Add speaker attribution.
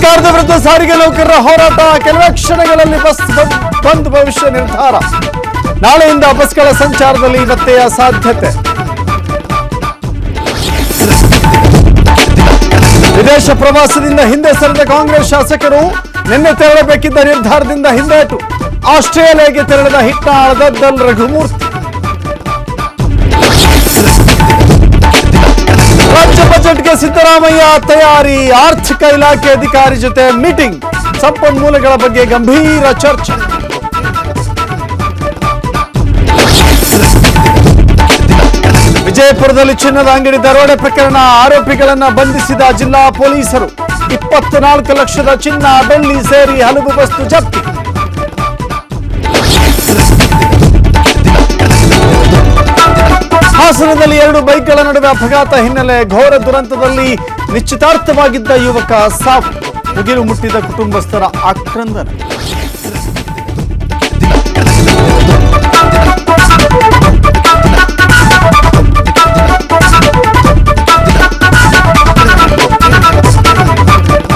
Speaker 1: ಸರ್ಕಾರದ ವಿರುದ್ಧ ಸಾರಿಗೆ ನೌಕರರ ಹೋರಾಟ. ಕೆಲವೇ ಕ್ಷಣಗಳಲ್ಲಿ ಬಸ್ ಬಂದ್ ಭವಿಷ್ಯ ನಿರ್ಧಾರ. ನಾಳೆಯಿಂದ ಬಸ್ಗಳ ಸಂಚಾರದಲ್ಲಿ ವ್ಯತ್ಯಯ ಸಾಧ್ಯತೆ. ವಿದೇಶ ಪ್ರವಾಸದಿಂದ ಹಿಂದೆ ಸರಿದ ಕಾಂಗ್ರೆಸ್ ಶಾಸಕರು ನಿನ್ನೆ ತೆರಳಬೇಕಿದ್ದ ನಿರ್ಧಾರದಿಂದ ಹಿಂದೇಟು. ಆಸ್ಟ್ರೇಲಿಯಾಗೆ ತೆರಳಿದ ಹಿಟ್ನಾಳದ ದಲ್ ರಘುಮೂರ್ತಿ. ರಾಜ್ಯ ಬಜೆಟ್ಗೆ ಸಿದ್ದರಾಮಯ್ಯ ತಯಾರಿ. ಆರ್ಥಿಕ ಇಲಾಖೆ ಅಧಿಕಾರಿ ಜೊತೆ ಮೀಟಿಂಗ್. ಸಂಪನ್ಮೂಲಗಳ ಬಗ್ಗೆ ಗಂಭೀರ ಚರ್ಚೆ. ವಿಜಯಪುರದಲ್ಲಿ ಚಿನ್ನದ ಅಂಗಡಿ ದರೋಡೆ ಪ್ರಕರಣ. ಆರೋಪಿಗಳನ್ನ ಬಂಧಿಸಿದ ಜಿಲ್ಲಾ ಪೊಲೀಸರು. 24 ಲಕ್ಷದ ಚಿನ್ನ, ಬೆಳ್ಳಿ ಸೇರಿ ಹಲವು ವಸ್ತು ಜಪ್ತಿ. ಹಾಸನದಲ್ಲಿ 2 ಬೈಕ್ಗಳ ನಡುವೆ ಅಪಘಾತ ಹಿನ್ನೆಲೆ. ಘೋರ ದುರಂತದಲ್ಲಿ ನಿಶ್ಚಿತಾರ್ಥವಾಗಿದ್ದ ಯುವಕ ಸಾವು. ಮುಗಿಲು ಮುಟ್ಟಿದ ಕುಟುಂಬಸ್ಥರ ಆಕ್ರಂದನ.